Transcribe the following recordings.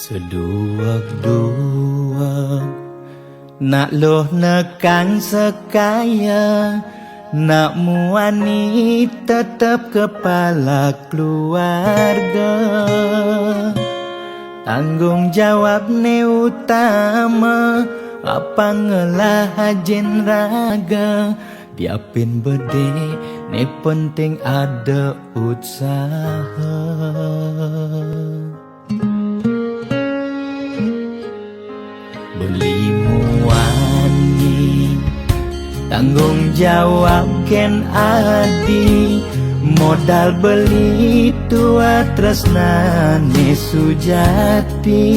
Seduak-duak nak loh nekan sekaya, nak muani tetap kepala keluarga. Tanggung jawab ne utama, apa ngelah hajen raga. Diapin bede ne penting ada usaha. Beli muani tanggung jawab ken adi, modal beli tua tresnane sujati.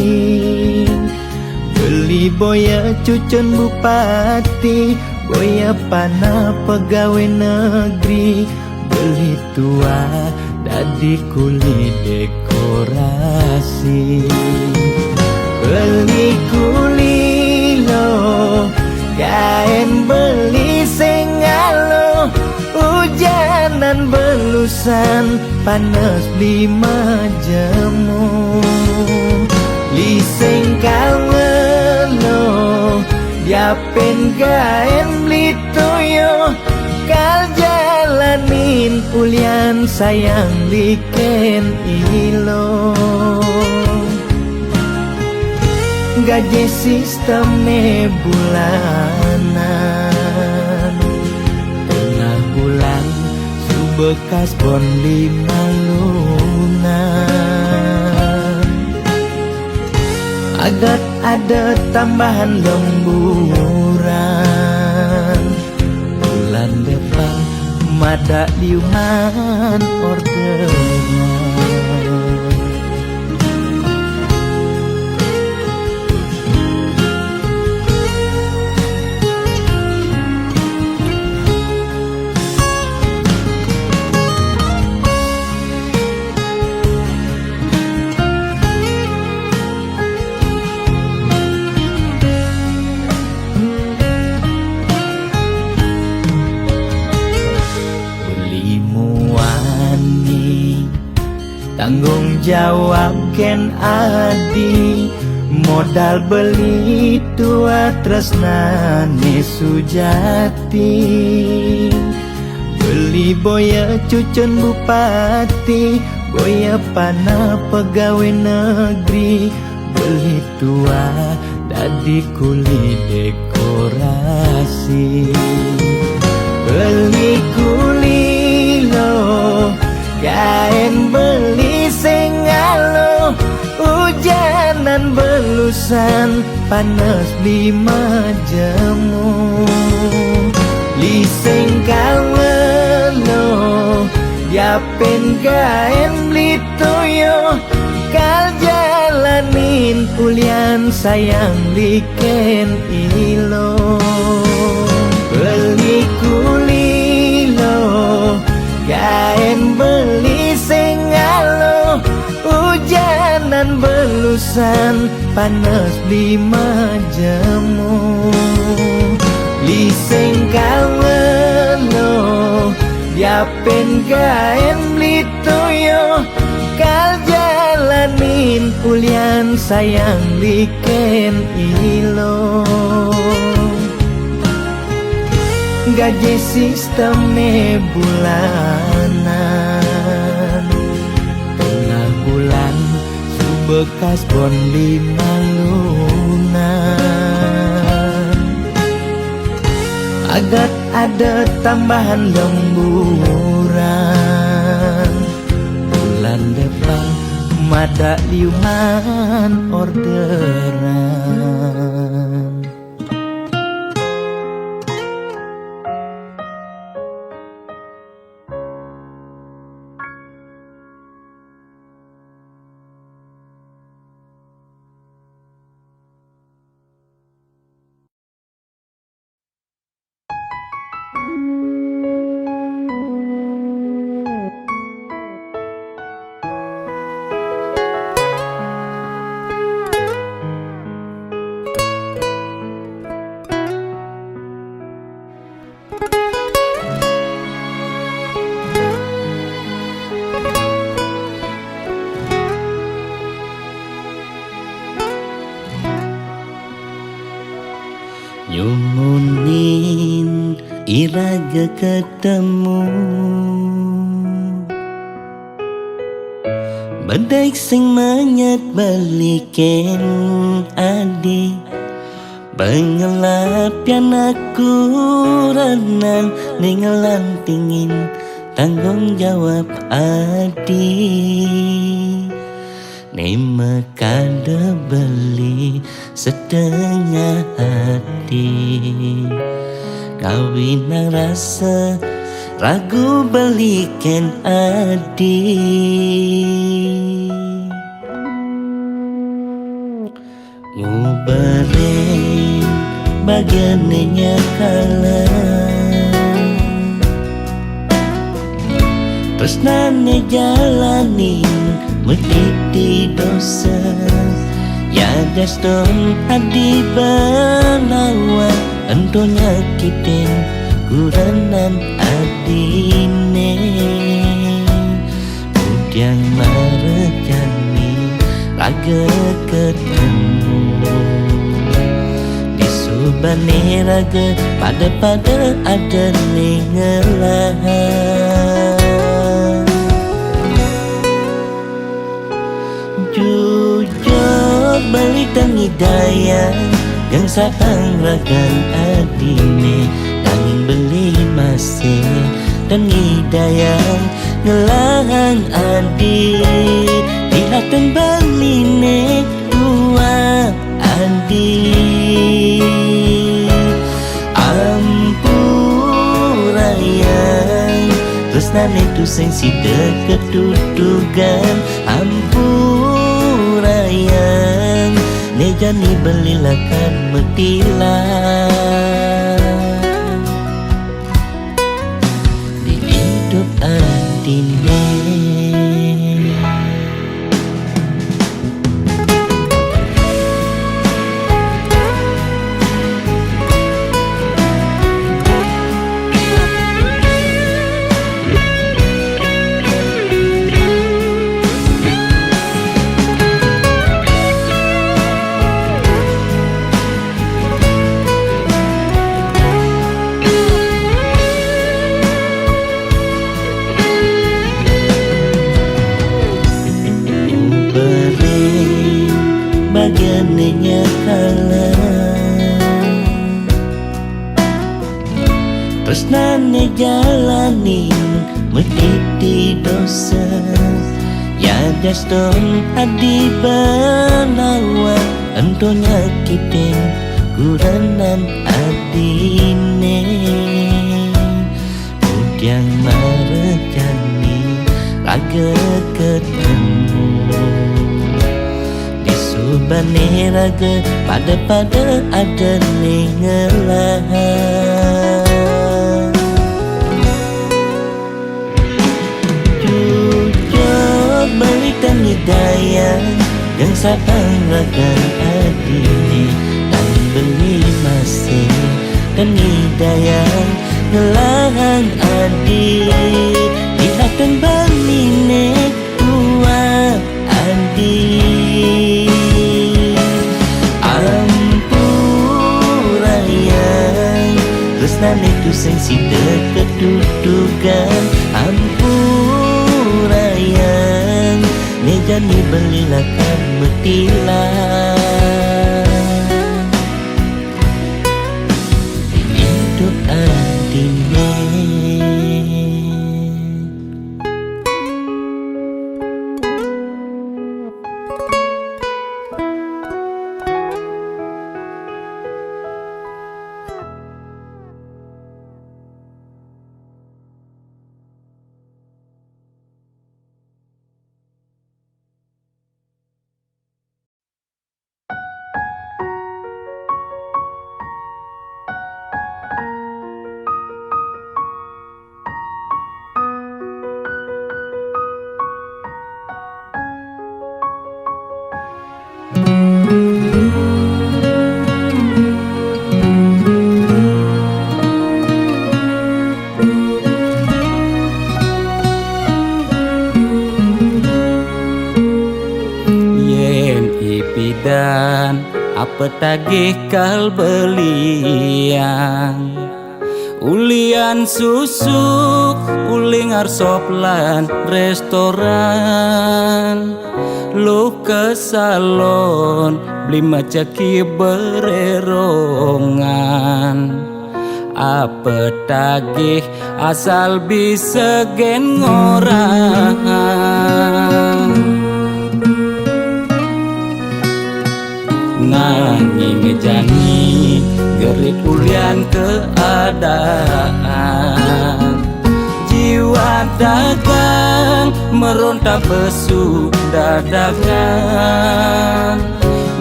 Beli boya cucun bupati, boya pana pegawai negeri. Beli tua dadi kuli dekorasi. Beli kuli lo, kain beli sengalo. Hujanan belusan, panas lima jemu. Liseng kalwelo, diapen kain beli toyo. Kal jalanin ulian sayang liken ilo. Gaji sistemnya bulanan, tengah bulan subekas bon 5 lunan. Agat ada tambahan lemburan, bulan depan mada liuman orderan. Tanggung jawab ken adi, modal beli tua tresnane sujati. Beli boya cucun bupati, boya pana pegawai negeri. Beli tua dadi kuli dekorasi. Beli kuli lo, kain beli sengalo. Hujanan belusan, panas 5 jemu. Liseng kalwelo, diapen kain beli toyo. Kal jalanin ulian sayang liken ilo. Beli kuli lo, kain beli sengalo. Hujanan belusan, panas 5 jemu. Liseng kalwelo, diapen kain beli toyo. Kal jalanin ulian sayang liken ilo. Gaji sistemnya bulanan, tengah bulan subekas bon 5 lunan. Agat ada tambahan lemburan, bulan depan mada liuman orderan. iraga ketemu Badak sing menyat balikin adi Bengelap yang aku renang Ningelan tingin tanggung jawab adi Nema kada beli setengah hati Kawin rasa ragu balikan adi Ngubarin bagiannya kalah Tresnane jalanin mediti dosa Ya daston adi banawa Ento nyakitin kuranan adine Udyang marejani raga ketemu Di subane raga pada ada ningelahan Jujur balik dan hidayah Yang sapang ragan adine Tanging beli masih dan hidayah Ngelahang adi Dihatan baline dua adi Ampurayang Tresnan itu sensi deket dudugan Ampurayang Nejani belilakan metilah Di hidup adine Bagiannya kalah Tresnane jalanin mediti dosa Ya daston adi banawa Ento nyakitin kuranan adine Udyang marejani raga ketemu Subane raga pada ada ningelahan Jujur balik dan hidayah Yang sapang ragan adine Dan beli masih dan hidayah Ngelahang adi Dihatan baline dua adi Tresnan itu sensi deket dudukan Ampurayang Nejani belilakan metilah Di hidup adine dan apa tagih kal beliang Ulian susuk, uling arsop lan restoran. Lu ke salon, beli macaki bererongan. Apa tagih asal bisa gen ngorang. Nanging jani gerik ulian keadaan. Jiwa dagang meronta besu dadakan.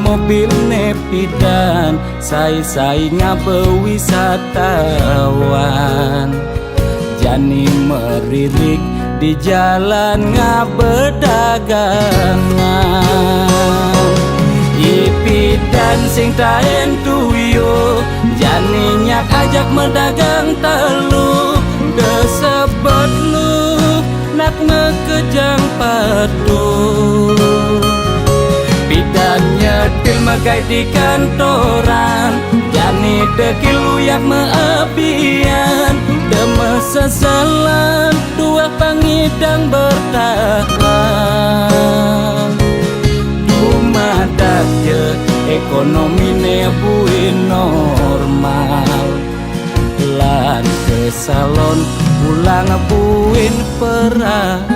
Mobil nepidan sai-sai ngabe wisatawan. Jani meririk di jalan ngabe dagangan. Ipidan sing taen tuyo jani nyak ajak mendagang telu. Desebet lu nak ngekejang padu. Bidan nyetil megai di kantoran. Jani dekil uyak meabian. Deme sesalan dua pangidang bertahan. Dumadak je ekonomi nebuin normal. Lan ke salon pulang buin perawatan.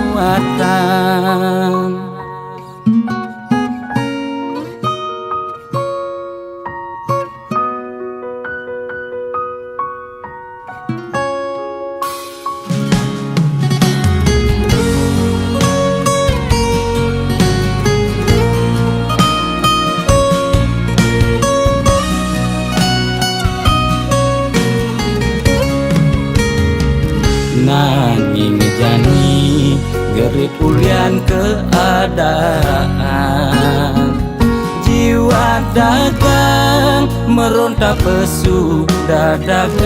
Nanging jani gerik ulian keadaan. Jiwa dagang meronta pesu dadakan.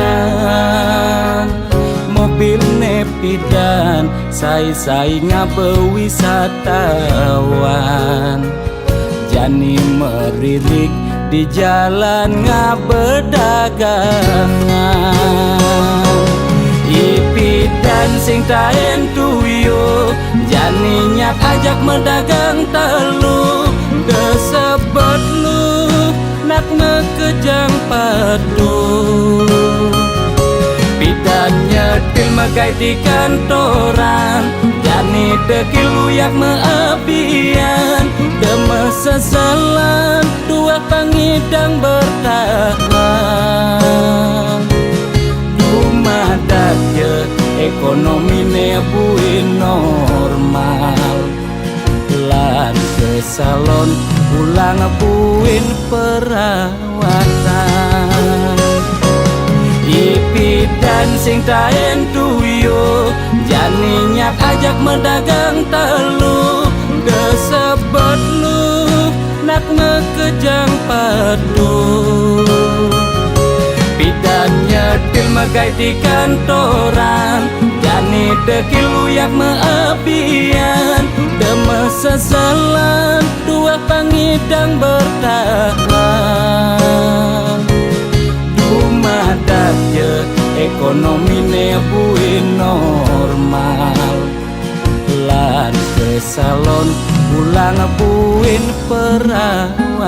Mobil nepidan sai-sai ngabe wisatawan. Jani meririk di jalan ngabe dagangan. Ipidan sing taen tuyo jani nyak ajak mendagang telu. Desebet lu nak ngekejang padu. Bidan nyetil megai di kantoran. Jani dekil uyak meabian. Deme sesalan dua pangidang bertahan. Dumadak je ekonomi nebuin normal. Lan ke salon pulang buin perawatan. Ipidan sing taen tuyo jani nyak ajak mendagang telu. Desebet lu nak ngekejang padu. Bidan nyetil megai di kantoran. Jani dekil uyak meabian. Deme sesalan dua pangidang bertahan. Dumadak je ekonomi nebuin normal. Lan ke salon pulang buin perawatan.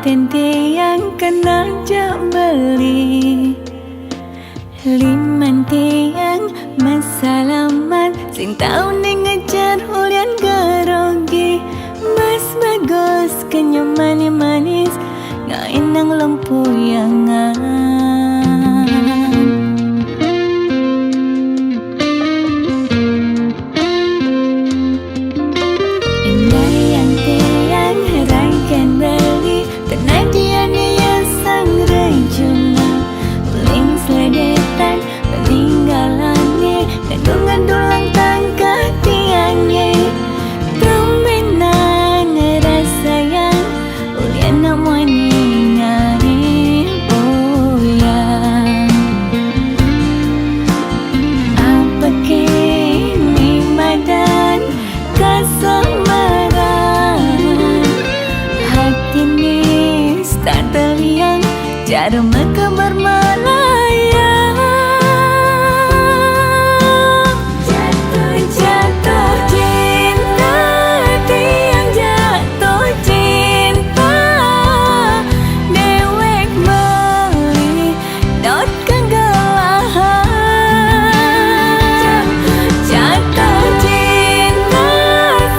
Tente yang kenal jak beli Liman tiang masalaman sing tau ning ngejar hulian garogi senyum manis-manis ngainang lempuyangan. Indah yang tiang heraikan beli penadian yang sang rejuna uling seledetan peninggalannya kandungan dulang tangkah tiangnya tumbenan rasa yang ulian namanya boyang. Apa kini madan kasamaran hati ini tak terliang cara mekabar malaya. Jatuh cinta tiang jatuh cinta dewek meli dot kegelahan. Jatuh cinta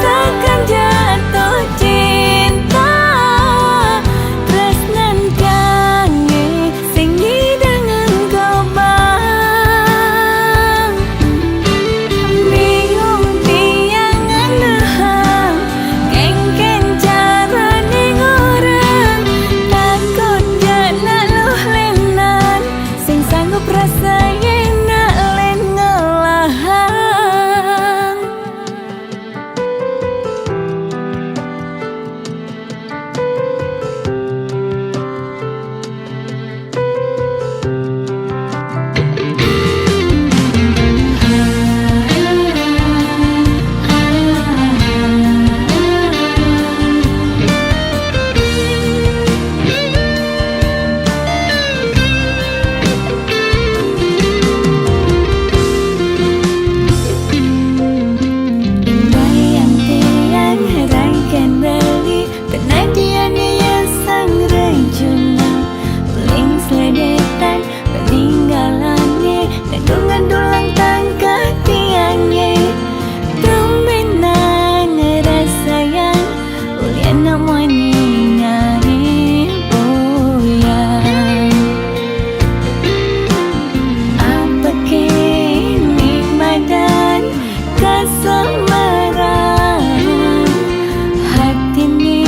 takkan jatuh cinta tresnan kange sing hidangan kau bang. Bingung tiang anehang kengken cara ning orang takut jana luh lenan sing sanggup rasa enak len ngelahang. Indah yang tiang heraikan beli penadian yang sang rejuna uling seledetan peninggalannya kandungan dulang tangkah tiangnya tumbenan rasa yang ulian namanya boyang. Apa kini madan kasamaran hati ini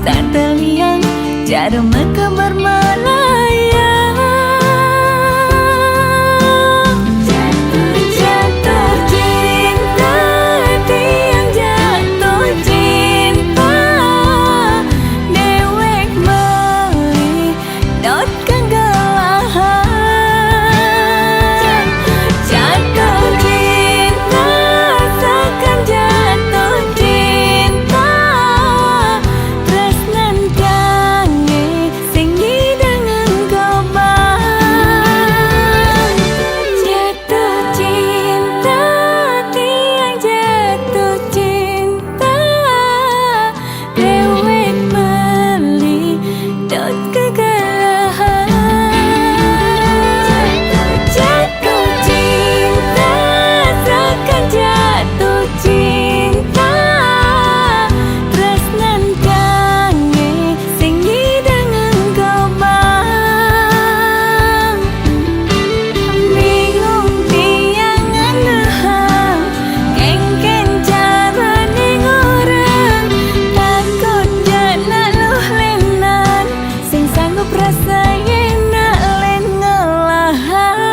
tak terliang cara mekabar malaya. Jatuh cinta tiang jatuh cinta dewek meli dot kegelahan. Jatuh cinta takkan jatuh cinta tresnan kange sing hidangan kau bang. Jatuh cinta tiang jatuh cinta dewek meli dot kegelahan. Jatuh cinta takkan jatuh cinta tresnan kange sing hidangan kau bang. Bingung tiang anehang kengken cara ning orang takut jana luh lenan sing sanggup rasa enak len ngelahang.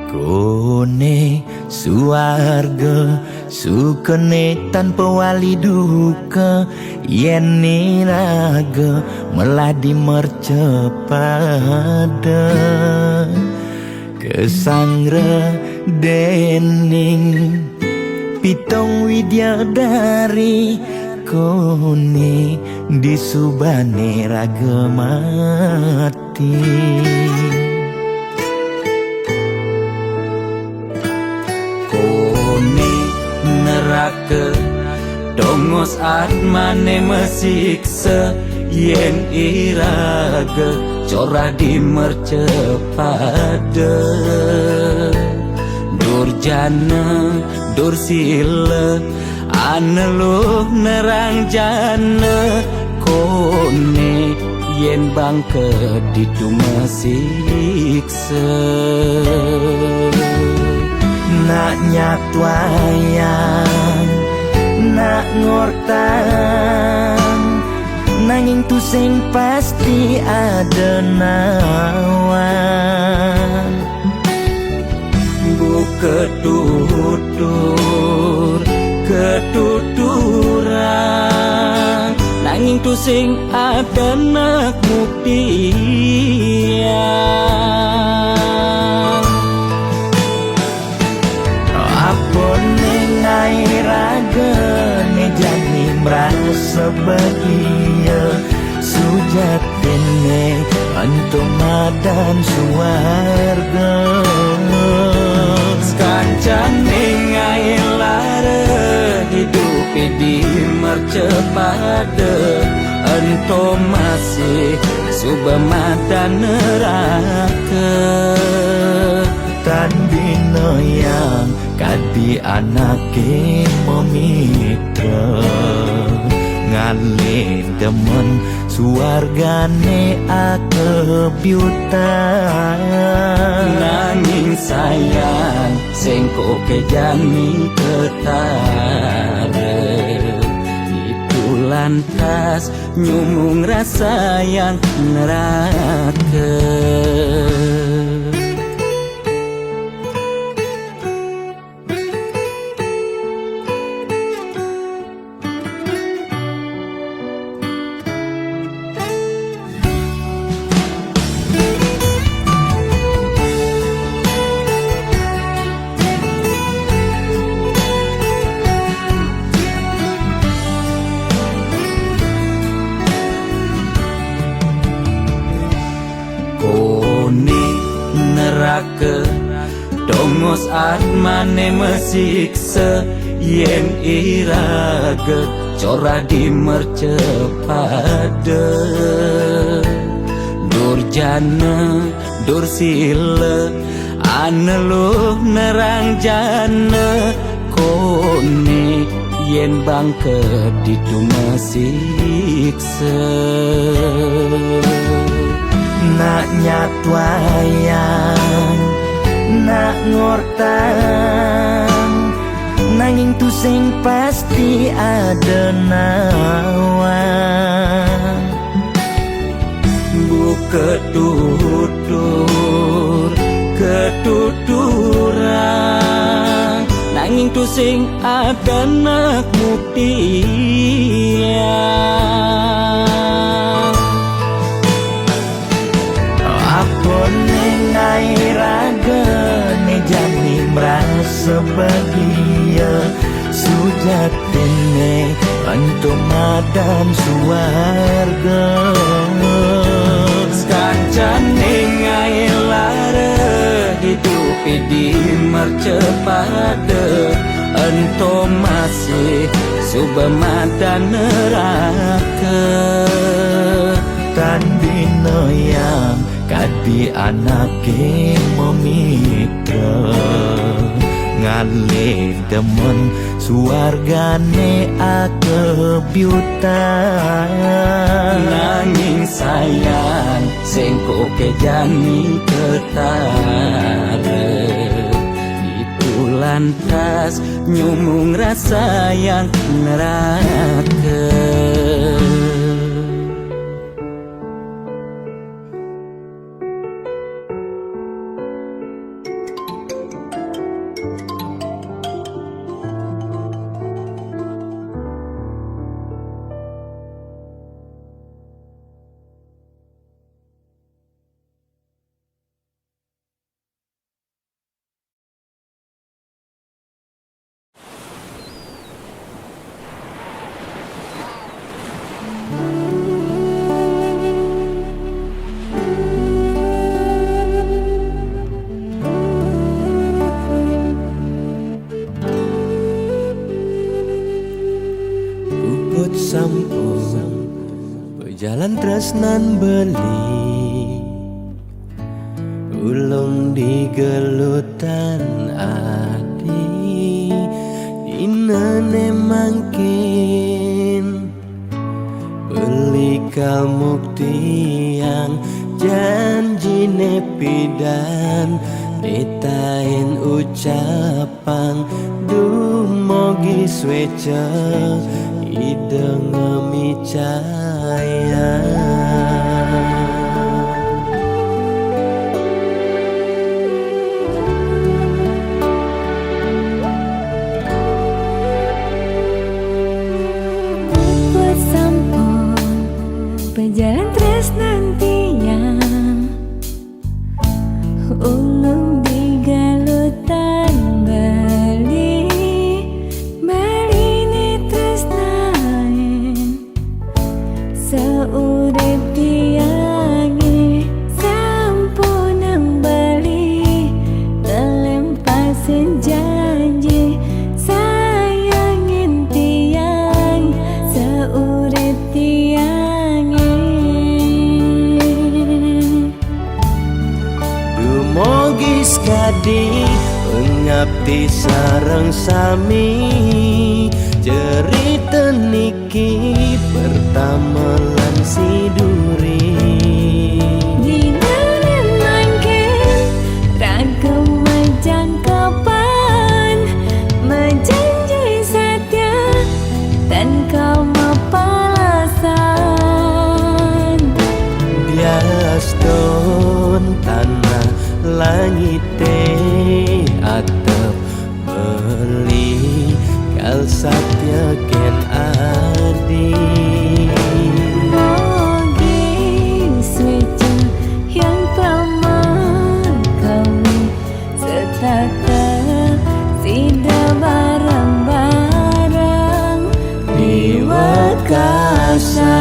Kone suarga sukene tanpa wali duka yen niraga meladi mercepada kesangra dening pitong widyadari kone disubane raga mati kone neraka dongos atmane mesiksa yen iraga corah di mercepada durjana dursila aneluh nerang jana kone yen bangke ditu mesiksa nak nyatwayang nak ngortang nanging tu sing pasti ada nawan ketutur ketuturan nanging tu sing ada nak buktian apa nengai raga ne jani merasa bahagia sujatene antum madan suarga kancane ngai lara hidup di mercepada ento masih subamadan neraka tan bina yang kadi anake memitra ngale demen suargane akebyutan nanging sayang sengko kejami ketara itu lantas nyumung rasa yang neraka kone neraka dongos atmane mesiksa yen iraga corah di mercepada durjana dursila aneluh nerang jana kone yen bangke ditu mesiksa nak nyatwayang nak ngortang nanging tu sing pasti ada nawan ketutur ketuturan nanging tu sing ada nak buktian apa nengai raga ne jani merasa bahagia sujatene antum madan suarga kancane ngai lara hidup di mercepada ento masih subamadan neraka tan bina yang kadi anake memitra ngale demen suargane akebyutan nanging sayang sengko kejani ketara itu lantas nyumung rasa yang neraka Jalan tresnan beli ulung di gelutan adi inene mangkin beli kalmukti yang janjine pidan ditain ucapan dumogi sweca ide ngemi cahaya. Buat sampun berjalan tresnan tiang ulung di galutan Bali Bali tresnain seurip tiangi sampun nang Bali ngelempasin janji sayangin tiang seurip tiangi. Dumogi skadi ngabdi sareng sami cerita niki pertama lan siduri Di dalam mangkin ragam majang kapan menjanji setia dan kau mapalasan bias don tanah langit atap beli kal satya ken adi Mogi swece yang pramah kami setata sida barang-barang di wakasan.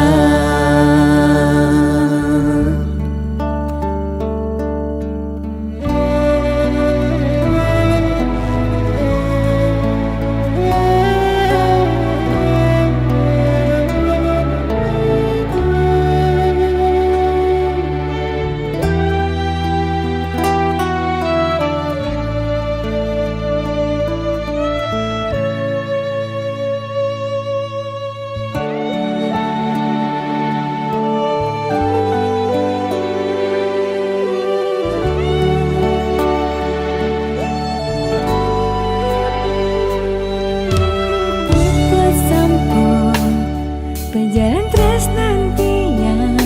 Berjalan tresnan tiang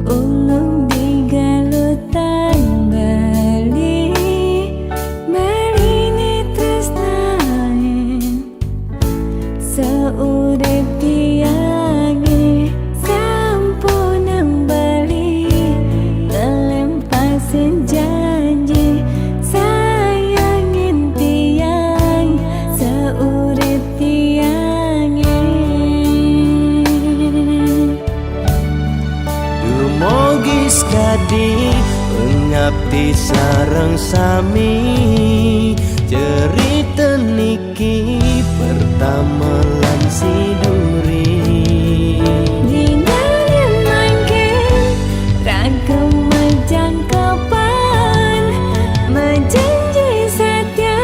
ulung di galutan Bali Bali tresnain seurip tiangi sampun nang Bali ngelempasin janji sayangin tiang seurip tiangi. Dumogi skadi ngabdi sareng sami cerita niki pertama lan siduri Di dalam mangkin ragam majang kapan menjanji setia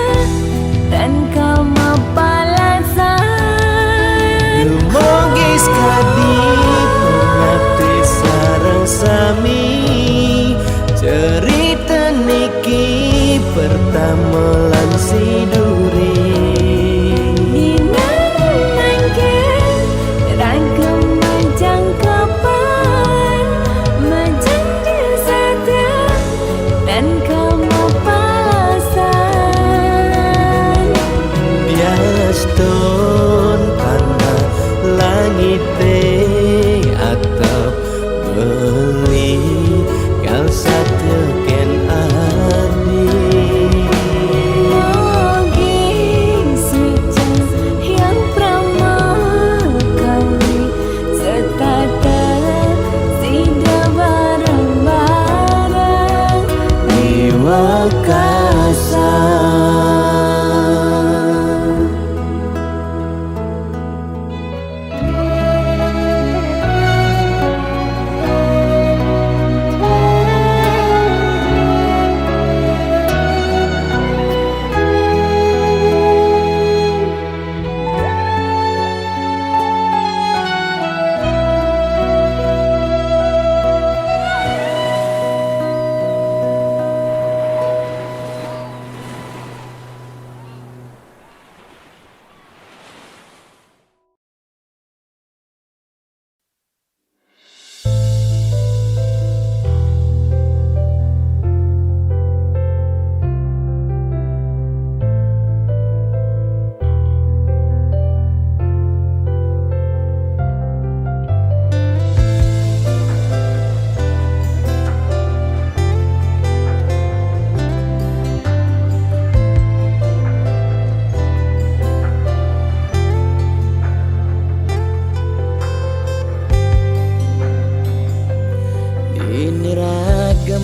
dan kau mapalasan Dumogi skadi ngabdi sareng sami cerita niki pertama lan siduri Di dalam mangkin ragam majang kapan menjanji setia dan kau mapalasan bias ton tanah langit atap beli kal satya ken adi Mogi swece yang pramah kami setata sida barang-barang di wakasan.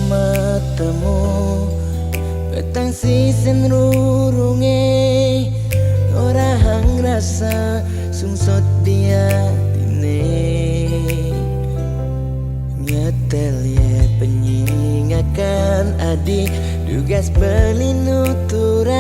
matamu petang sisen rurunge ora hang rasa sungsot dia tine nyetel ye penyingakan adik dugas belinuturan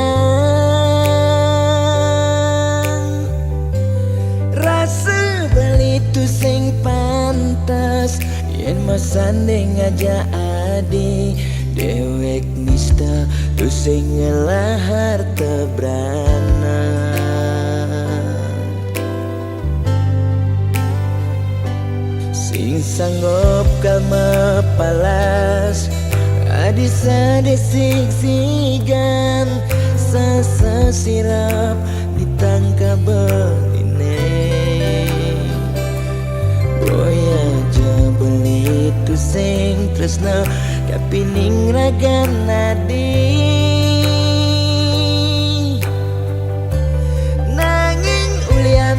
rasa beli tu sing pantas yen masanding aja adi dewek nista tu sing ngelahar tebrana sing sanggup kalma palas adi sadesik sigan sasa sirap ditangka beline boya aja beli tu sing tresna kapining ragan nadi nanging ulian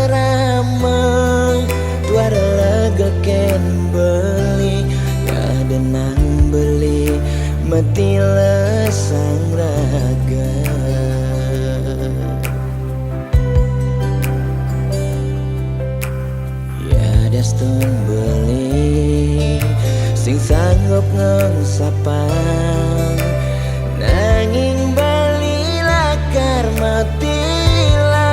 ramah tuara lega ken beli ada nang beli mati lesang raga ya daston beli sing sanggup ngengsapang nanging bali lakar matilar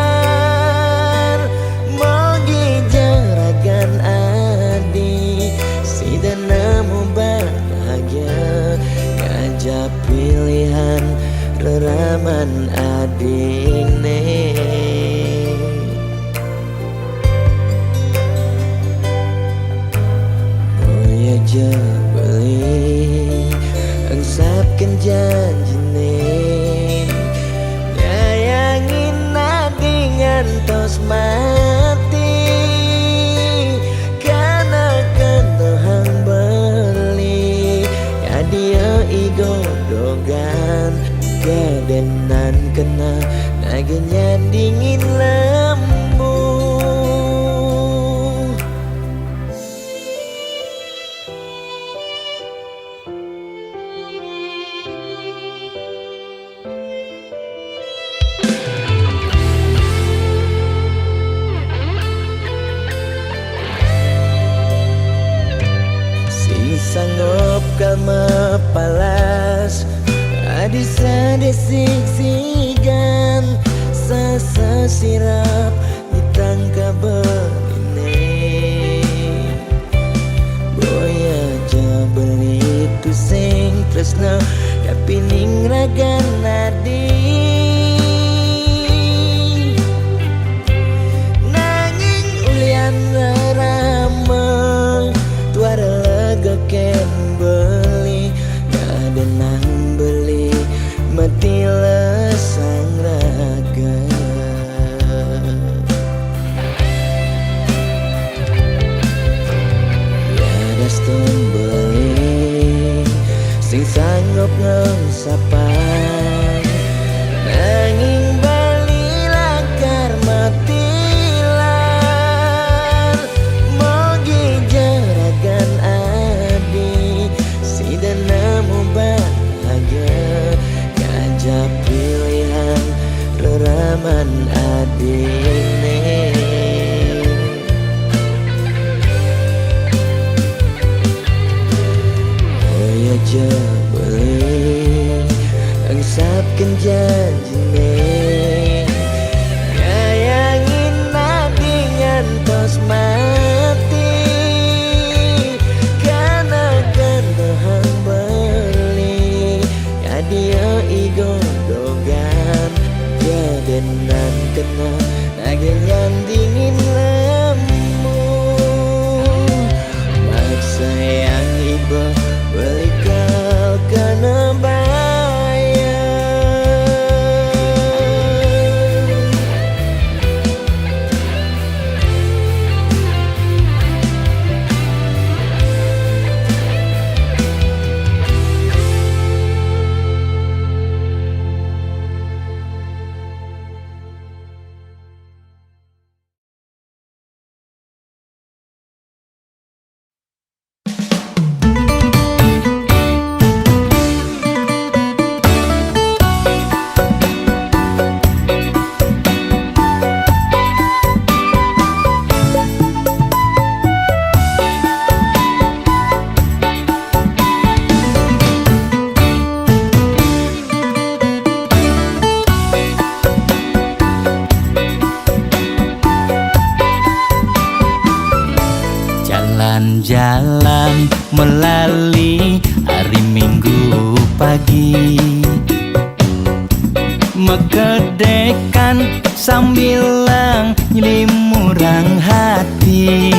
mogi jaragan adi si nemu bahagia ngajak pilihan reraman adine boya aja beli engsapkan janjine nyayangin nadi ngantos mati karena kentohang beli ya dia igodogan kedenan kena nagenya dingin lembu sanggup kalma palas adi sadesik sigan sasa sirap ditangka beline boya aja beli tu sing tresna kapining ragan nadi nanging ulian ramah tuara lega ken beli ada nang beli mati lesang raga ya daston beli sing sanggup ngengsapang nanging bali lakar matilar mogi jaragan adi si nemu bahagia ngajak pilihan reraman adine boya aja beli engsapkan janjine nyayangin nadi ngantos mati karena kentohang beli ya dia igodogan kedenan kena nagenya dingin lembu maksa yang iba beli kau kena bayar jalan-jalan melalui hari Minggu pagi, mekedekan sambil limurang hati.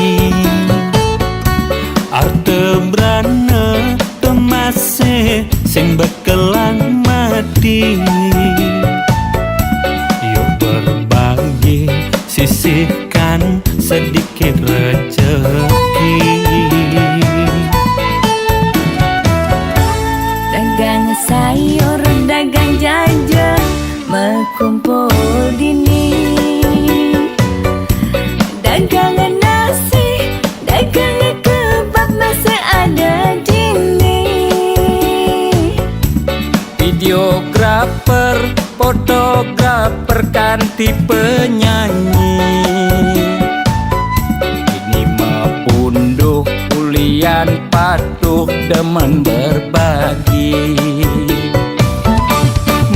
Arte brana temase sing bekelang mati. Yuk berbagi, sisihkan sedikit rezeki. Dagang sayur, dagang jajan, berkumpul dini. Dagangan nasi, dagangan kebab masih ada dini. Videografer, fotografer ganti penyanyi. Ini mepunduh ulian patuh demen berbagi.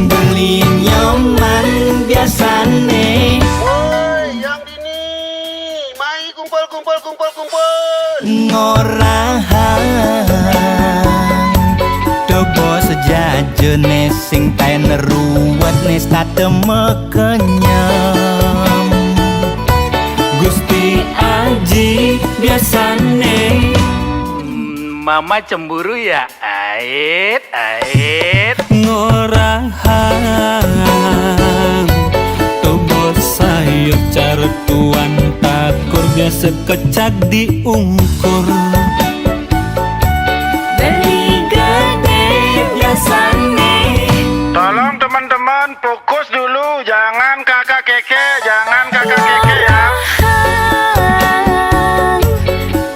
Beli nyaman biasane, Woi, yang dini, mai kumpul. ngorahan Dobo sejajene sing taen ruwet nes tateme kenyam. Gusti Aji biasane Mama cemburu ya, ait ngorahan Tobo sayur caretuan takur biasa kecak diungkur. Beli gede biasane. Tolong teman-teman fokus dulu, jangan kakak keke ya.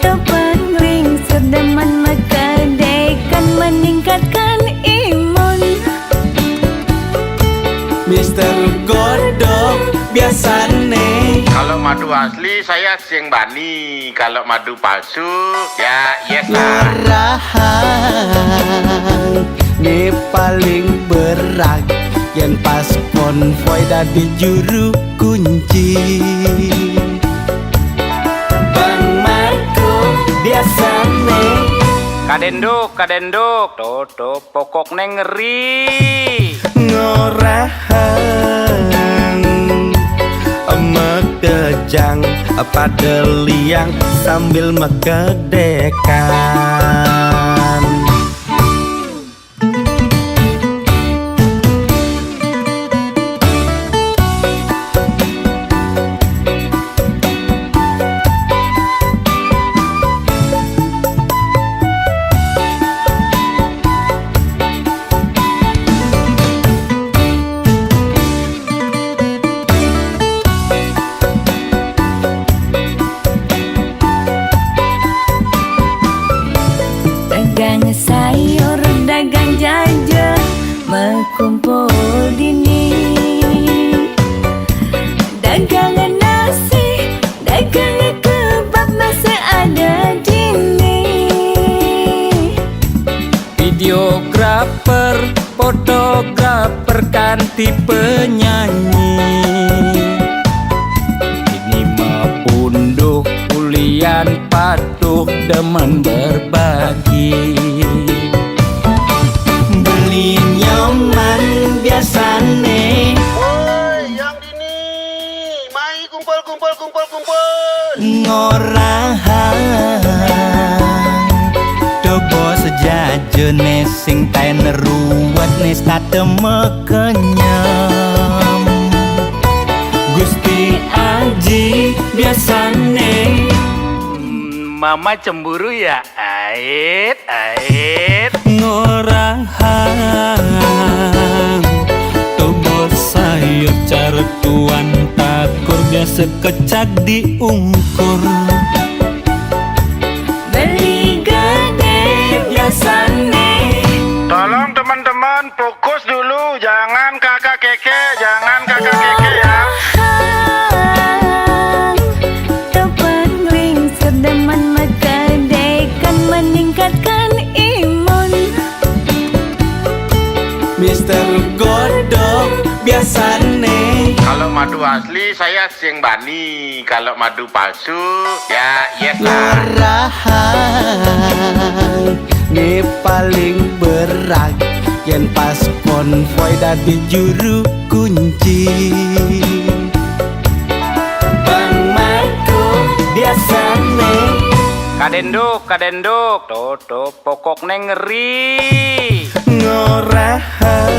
Terpengling sedeman mekedekan meningkatkan imun. Mister Godok biasane Kalau madu asli saya sing bani, kalau madu palsu ya yes lah. ngorahan ini paling berat yang pas konvoy dadi juru kunci. Bang Marco biasane kadenduk toto pokok neng ngeri. ngorahan mekejang pada liang sambil mekedekan. Dagang sayur, dagang jajan, berkumpul dini. Dagangan nasi, dagangan kebab masih ada dini. Videografer, fotografer ganti penyanyi. Ini mepunduh ulian patuh demen berbagi. Beli nyaman biasane Woi, yang dini, mai kumpul. ngorahan Dobo sejajene sing taen ruwet nes tateme kenyam. Gusti Aji biasane Mama cemburu ya, ait ngorahan Tobo sayur caretuan takur biasa kecak diungkur. Beli gede biasane. Tolong teman-teman fokus dulu, jangan kakak keke ya. Terpengling sedeman mekedekan meningkatkan imun. Mister Godok biasane Kalau madu asli saya sing bani. Kalau madu palsu ya yes lah. Lurahan ini paling berat yen pas konvoy dadi juru kunci. Bang Marco biasane kadenduk, tuh pokok neng ngeri. ngorahan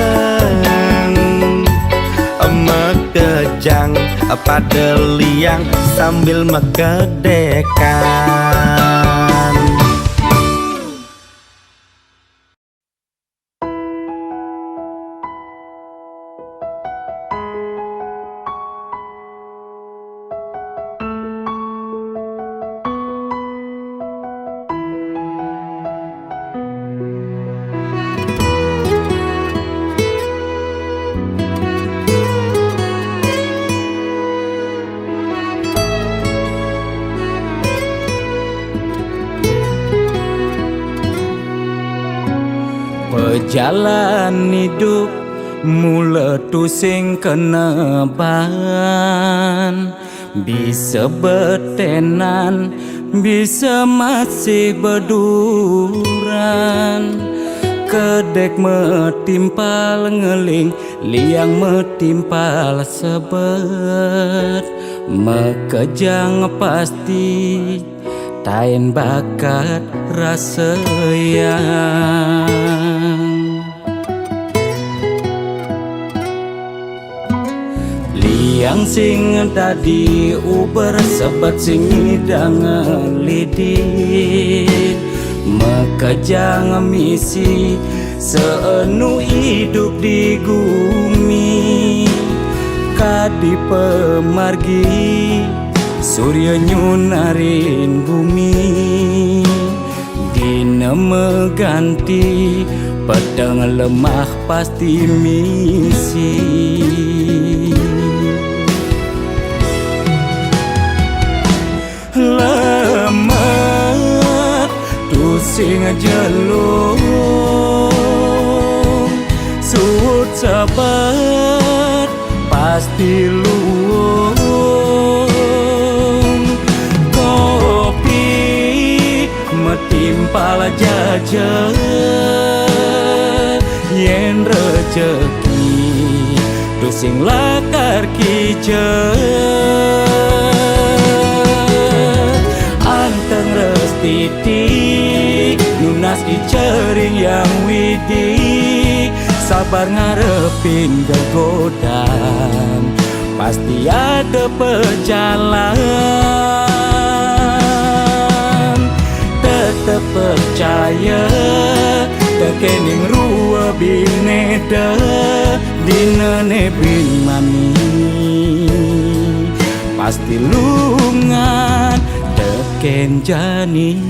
mekejang pada liang sambil mekedekan. Jalan hidup mula tusing keneban, bisa betenan, bisa masih berduran. Kedek metimpal ngeling, liang metimpal sebet. Mekejang pasti tain bakat rasa yang liang sing tadi uber sebat sing hidang lidit. Mekejang misi seenu hidup di bumi. Kadi pemargi surya nyunarin bumi. Dina meganti pedang lemah pasti misi. Lemat tusing jelung, suut sabar pasti luung. Kopi metimpal jajan, yen rejeki tusing lakar kijen. Anteng restitik nunas icering yang widik. Sabar ngarepin gegodan, pasti ada pejalan. Tetep percaya tekening rua bineda dina nebin mami. Pasti lungan teken jani.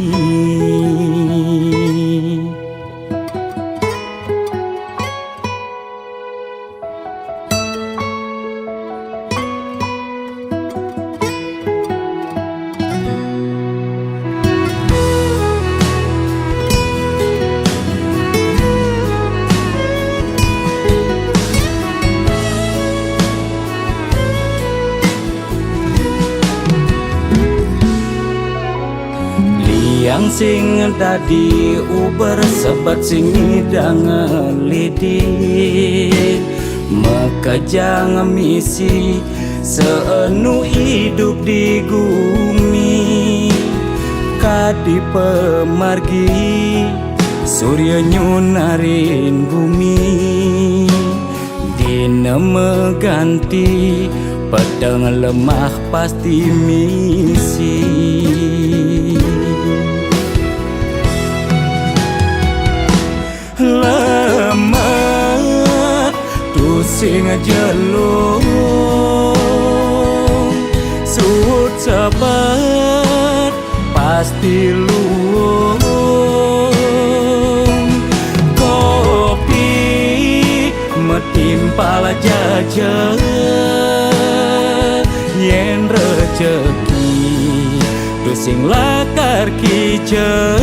Yang sing tadi uber sebat sing hidang lidit. Mekejang misi seenu hidup di bumi. Kadi pemargi surya nyunarin bumi. Dina meganti pedang lemah pasti misi. Lemat tusing jelung, suut sabar pasti luung. Kopi metimpal jajan, yen rejeki tusing lakar kijen.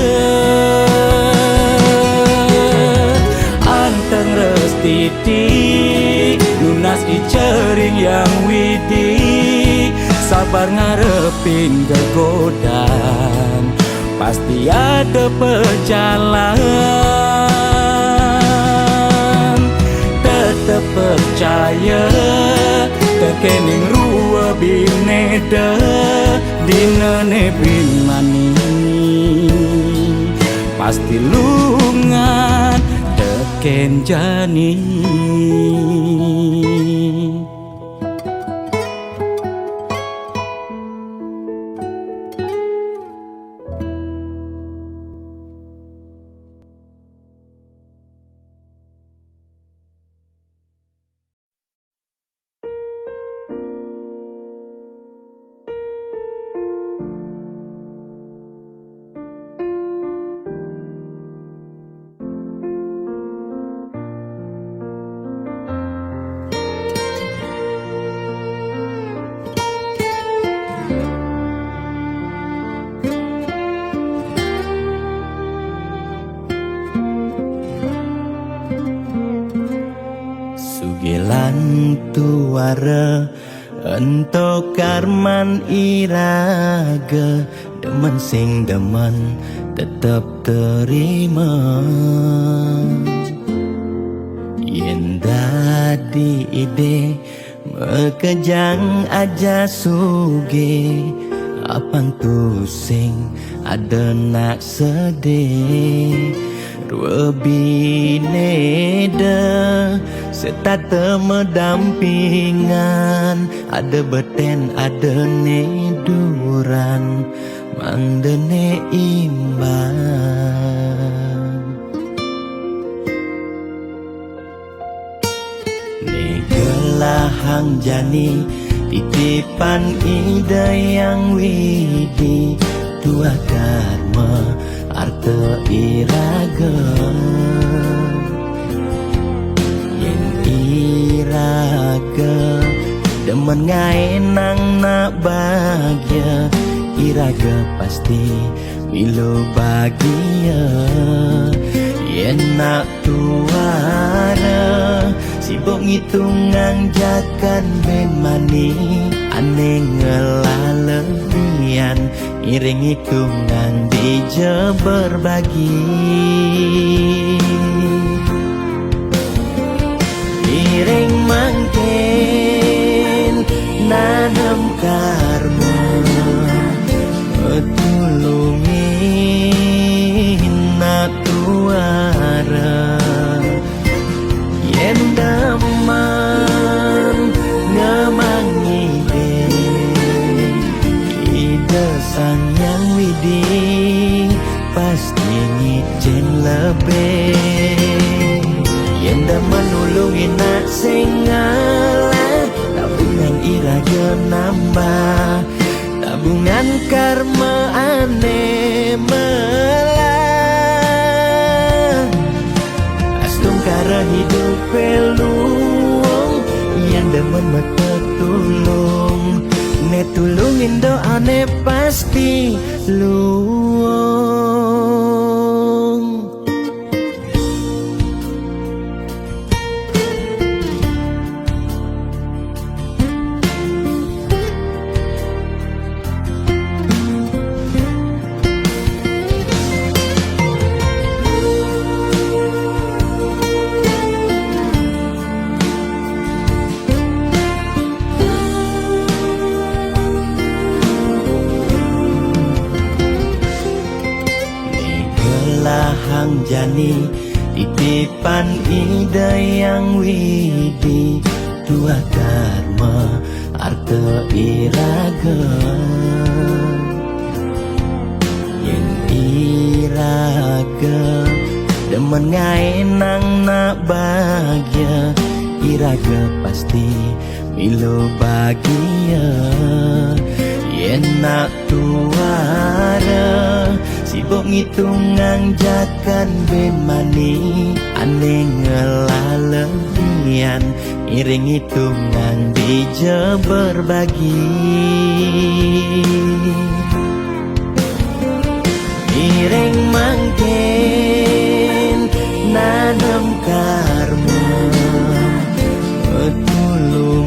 Anteng restitik nunas cering yang widi, sabar ngarepin kegodaan, pasti ada pejalan. Tetap percaya tekening ruwa bineda dinane bin mani, pasti lungan teken jani. Sugelan tuara ento karman iraga, demen sing demen tetep terima. Yen dadi ide mekejang aja suge, apang tu sing ada nak sedih. Dua bineda serta temedampingan, ada beten ada neduran, mandene imbang. Negelahang jani titipan ide yang widi, dua dharma arta iraga. Yen iraga demen ngaenang nak bahagia, iraga pasti milu bahagia. Yen nak tuara sibuk ngitungan jakan ben mani, ane ngelalebian iring hitungan dija berbagi. Iring mangkin nanam karma, tulungin nak tuara. Yen daman ngemangi ide sang yang widi, pasti ngicen lebih. Yen daman nulungin nak sing ngalah, tabungan iraga nambah, tabungan karma ane melah. Astung kara hidup peluang, yang demen mata tulung, ne tulungin doane pasti luang. Hang jani titipan ide yang widi, dua dharma arta iraga. Yen iraga demen ngaenang nak bahagia, iraga pasti milu bahagia. Yen nak tuara sibuk ngitungan jakan ben mani, ane ngelalebian iring hitungan dija berbagi. Iring mangkin nanam karma, tulung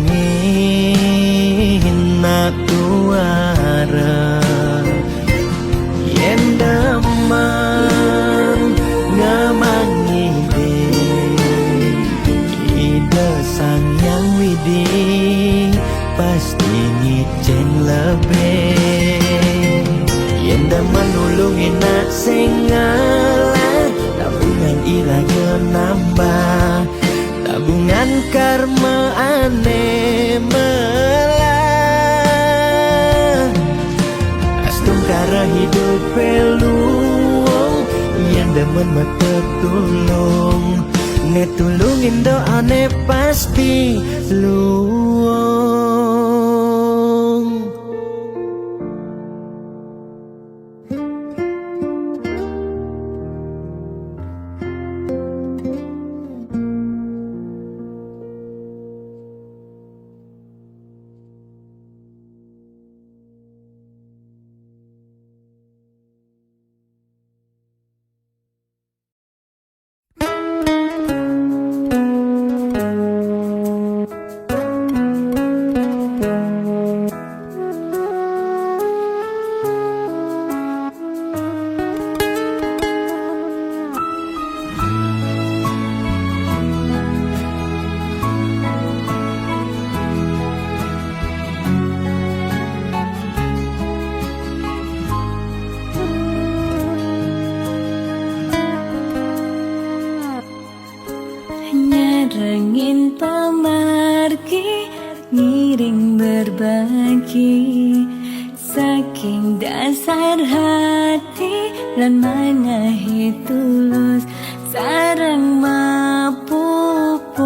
sing ngalah, tabungan ilahnya nambah, tabungan karma aneh melah. Astung kara hidup peluang yang demen mata tulung, netulungin doane pasti luang. Nyarengin pemargi, ngiring berbagi, saking dasar hati lan manahi tulus, sarang mapupul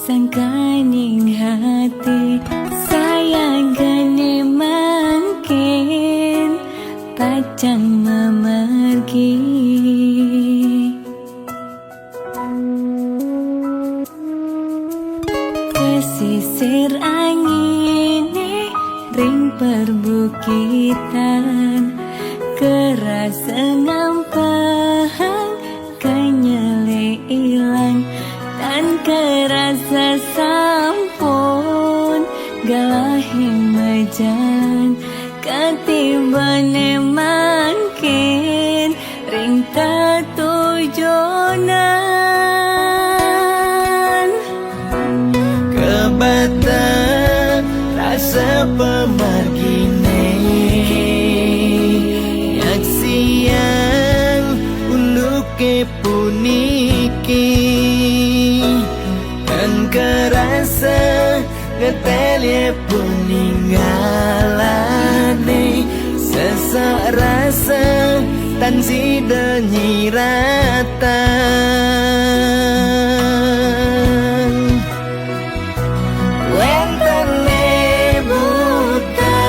sangkaning hati, sayang gane mangkin pacang memargi. Pesisir angin ring perbukitan, kerasa ngampang kenyele ilang, dan kerasa sampun galahing mejan, ketibane mangkin ring tatujonan. Kebatan rasa pemargine, yak siang uluke puniki, kan kerasa ngetelye peninggalane, sesak rasa tan sida nyiratan. Wentene buta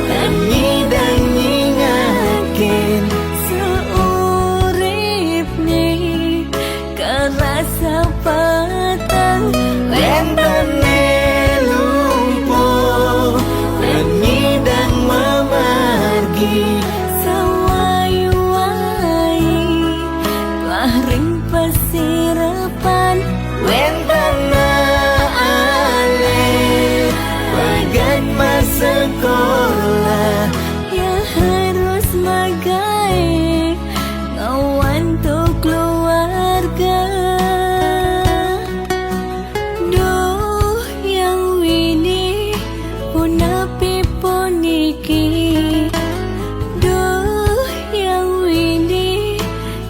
lan nyidang nyingakin, Seurip nih kerasa petang, wentene lumpuh lan nyidang memargi, sawai-wai telah ring pesirapan, wentana ale bagat masa sekolah. ya harus magai ngawan tuh keluarga. Duh yang wini punapi puniki, duh yang wini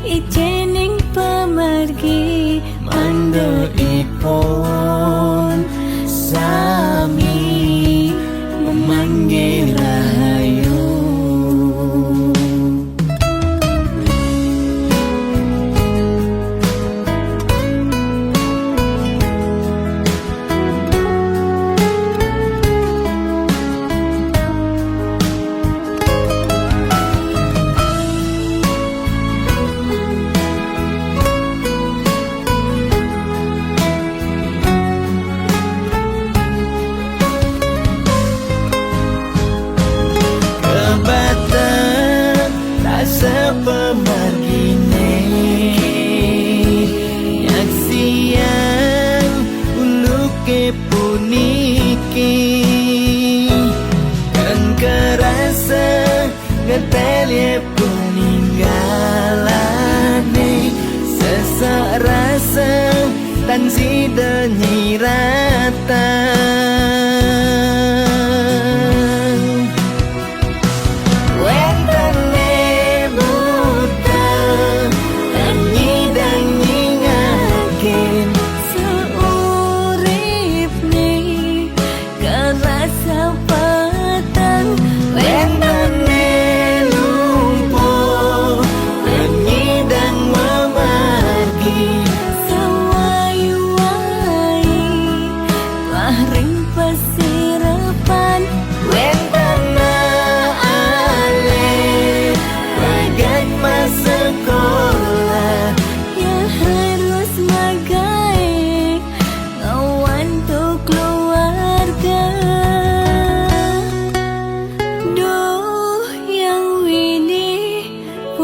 ijening pemargi, Mando ipon sami memanggil rahayu. Kebatan rasa pemargine, yak siang uluke puniki, kan kerasa ngetelye peninggalane, sesak rasa tan sida nyiratan. Wentene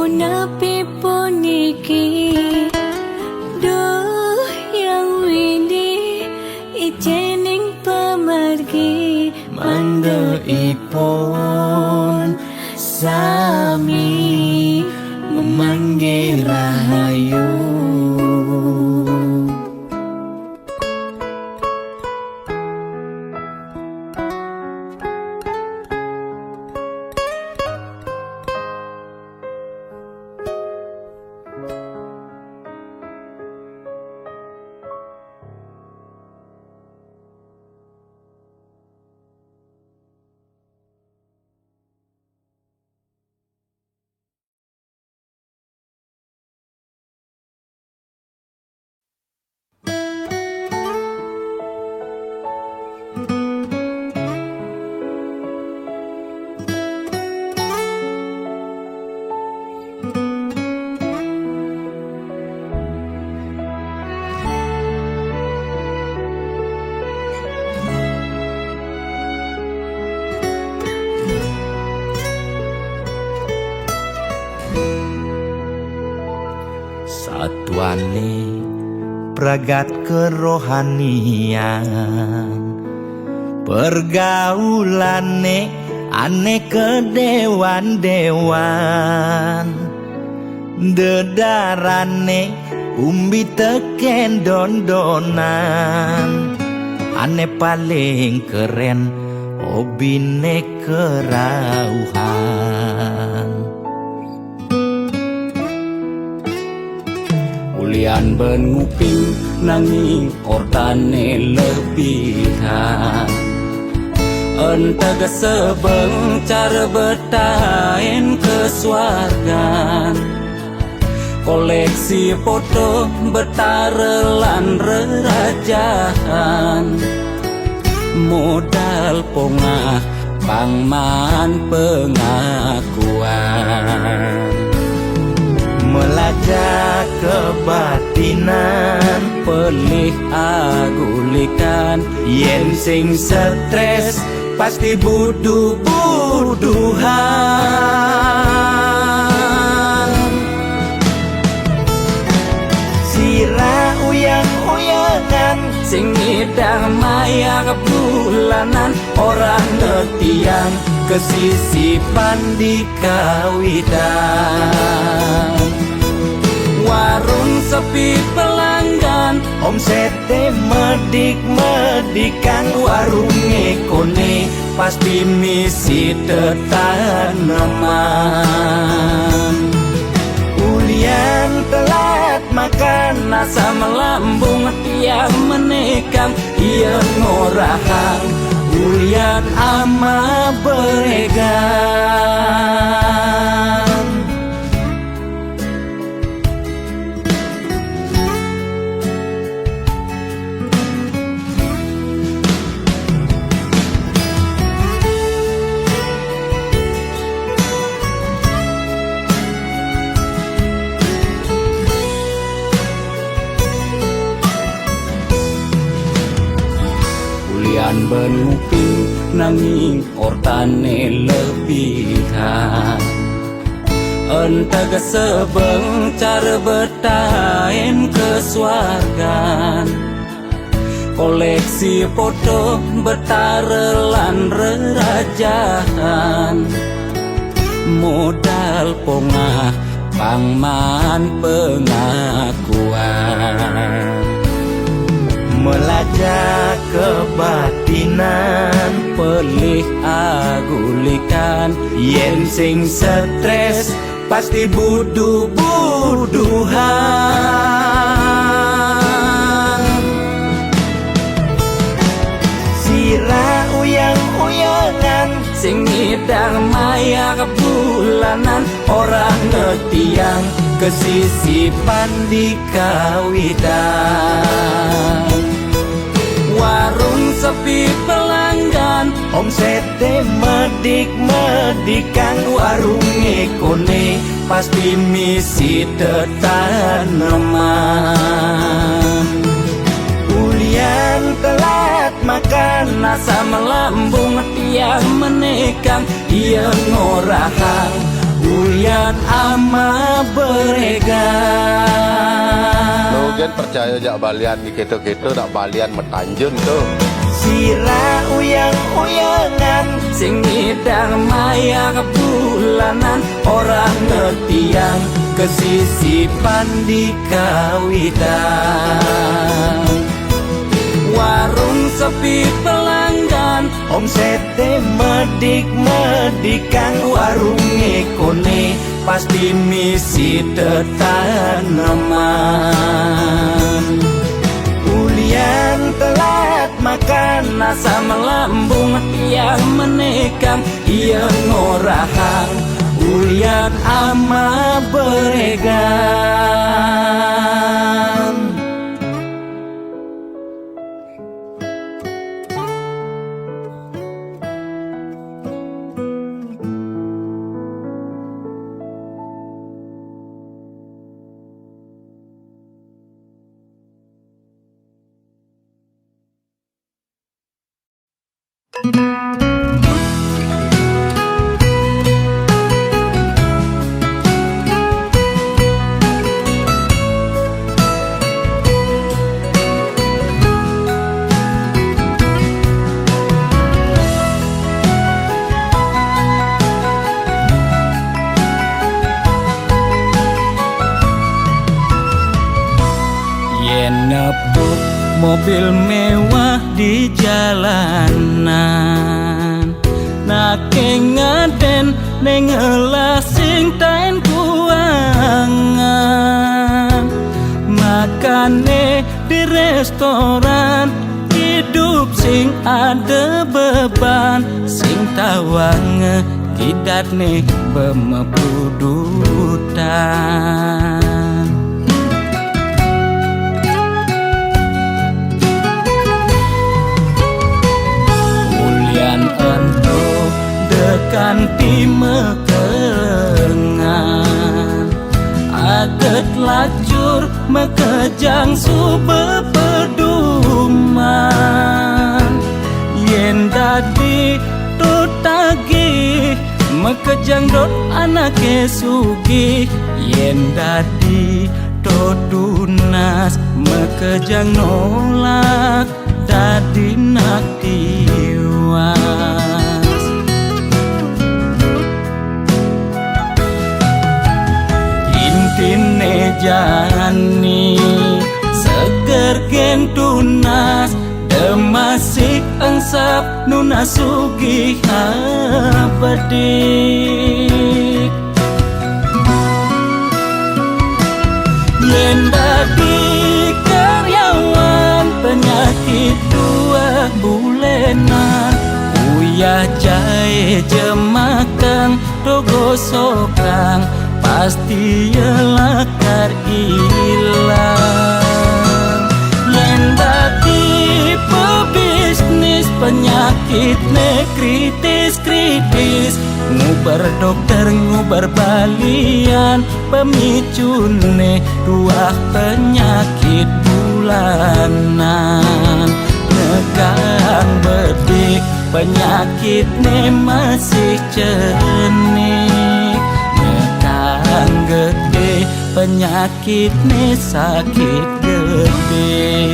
Punapi puniki Duh yang wini Ijening pemargi Manda ipon sami memanggil rahayu. Satuane pragat kerohanian, pergaulane aneh kedewan-dewan, dedarane umbi teken dondonan, aneh paling keren hobine kerauhan. Ulian ben nguping nanging ortane lebihan, entega sebeng cara betain kesuargan, koleksi foto betarelan rerajahan, modal pongah pangman pengakuan, melajak kebatinan, pelih agulikan, yen sing stres pasti buduh-buduhan. Sira uyang-uyangan, sing ngidang maya bulanan, orang ngetiang kesisipan di kawitan. Warung sepi pelanggan, omsete medik-medikan, warunge kone pasti misi tetaneman. ulian telat makan, Nasa melambung tiang menekang, ia ngorahang ulian ama beregan. Ulian ben nguping nanging ortane lebihan, entega sebeng cara betain kesuargan, koleksi foto betarelan rerajahan, modal pongah pangman pengakuan, melajak kebatinan, pelih agulikan, yen sing stres pasti buduh-buduhan. Sira uyang-uyangan, sing ngidang maya bulanan, orang ngetiang kesisipan di kawitan. Warung sepi pelanggan, omsete medik-medikan, warunge kone pasti misi tetaneman. ulian telat makan, Nasa melambung tiang menekang, ia ngorahang Uyan ama beregan. Lo gen percaya jak balian di keto-keto nak balian metanjun tuh. Sira uyang-uyangan sing ngidang maya bulanan, orang ngetiang kesisipan di kawitan. Warung sepi pelanggan, omsete medik-medikan, warung ekone pasti misi tetaneman. Ulian telat makan, asa melambung tiang menekang, ia ngorahang Ulian ama beregan. Nepuk mobil mewah di jalanan, nake ngaden nengelah sing tain kuangan. Makane di restoran, hidup sing ada beban, sing tawang kidat nih bemepudutan. Kanti mekengan, aget lacur mekejang sube peduman. Yen dadi tutagi mekejang dot anake sugih, yen dadi tunas mekejang nolak dadi nak tiwas. Intine jani seger gen tunas, demasik engsap nuna sugih apedik. Yen dadi karyawan penyakit 2 bulenan, uyah jahe jemakang togo sokang, pasti lakar ilang. Yen dadi pebisnis penyakit ne kritis-kritis, ngubar dokter ngubar balian, pemicune 2 penyakit bulanan. Negang bedik penyakit ne masih cenik, gede penyakit nih sakit gede.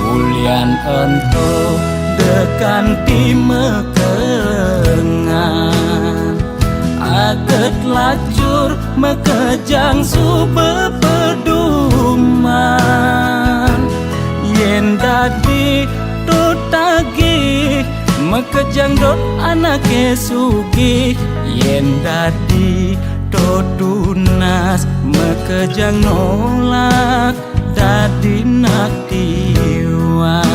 Ulian entuh kanti mekengan, aget lacur mekejang sube peduman. Yen dadi tutagi mekejang dot anake sugih, yen dadi tunas mekejang nolak dadi nak tiwas.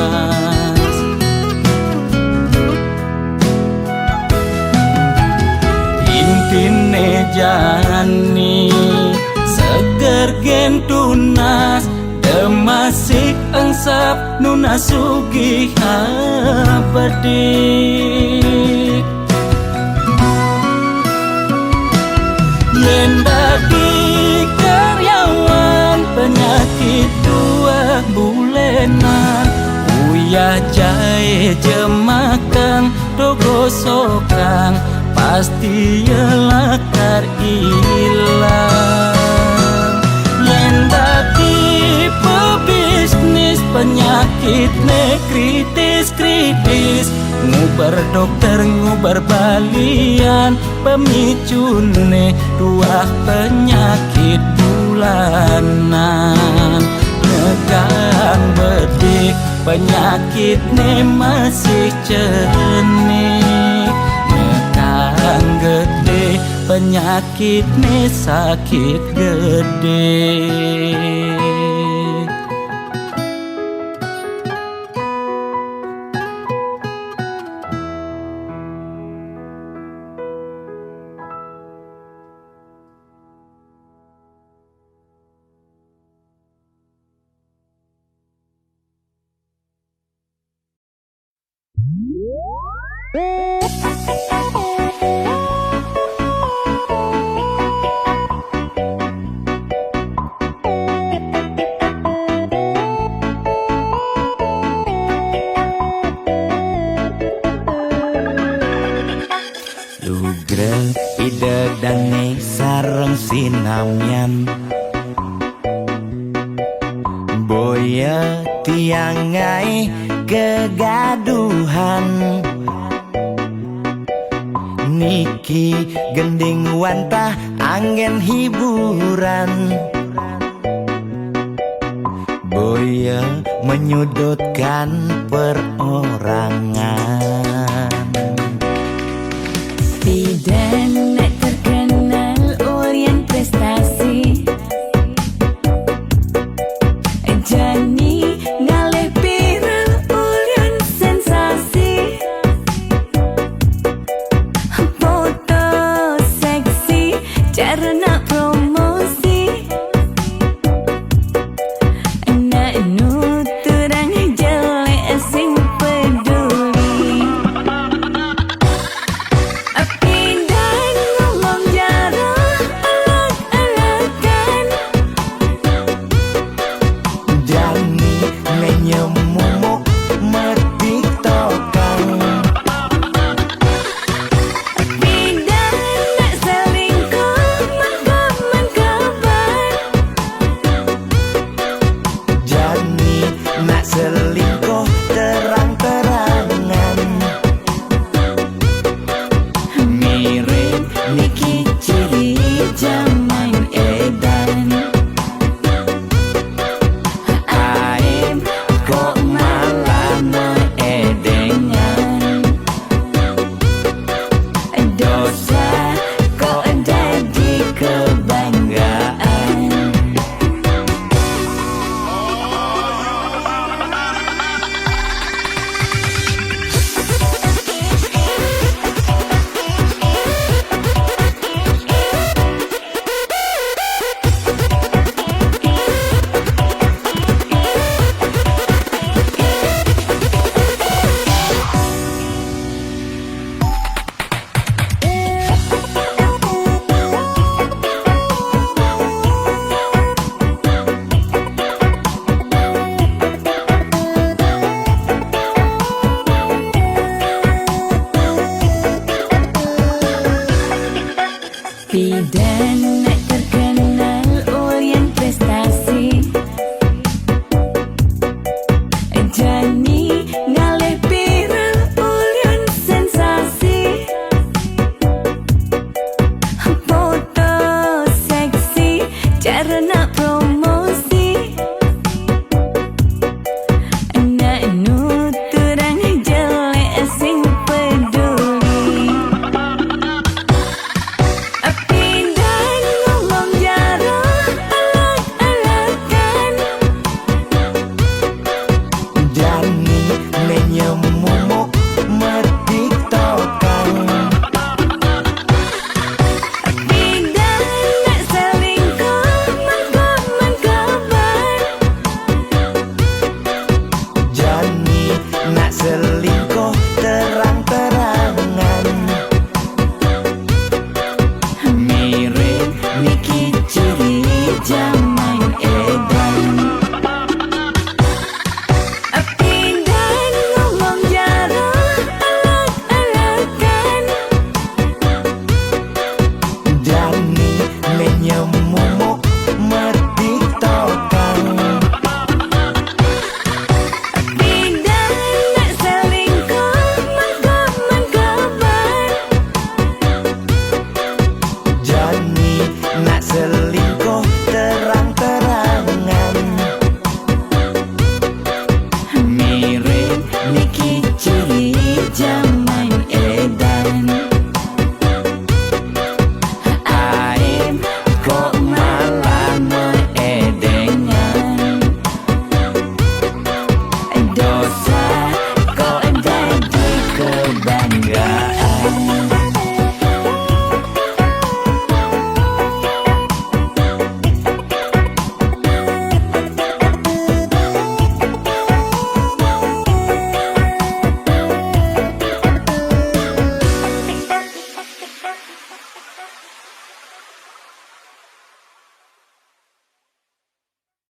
Intine jani seger gen tunas, demasik nasab nuna sugih abadi. Yen dadi karyawan penyakit 2 bulenan, uyah jahe jemakan dogo sokang pasti yelakar ilang. Yen dadi pebisnis penyakit ne kritis-kritis, ngubar dokter ngubar balian pemicune 2 penyakit bulanan. Negang bedik penyakit ne masih cenik, negang gede penyakit ne sakit gede. Lugrel ide dane sareng sinamyan, boya tiangai kegaduhan. Niki gending wantah angin hiburan, boya menyudutkan perorangan. Bidan terkenal Orient prestasi, Jani ngalih viral Orient sensasi. Foto seksi cara nak promosi, nak nuturang jelek sing peduli. Bidan ngomong jarang alak-alakan, Jani menyemumuk mertiktokan. bidan nak selingkuh mangkap-mangkapan. Jani nak selingkuh terang-terangan. Mirip Niki ciri zaman edan, aib kok malah meedengan. Dosa kok jadi kebanggaan. Bidan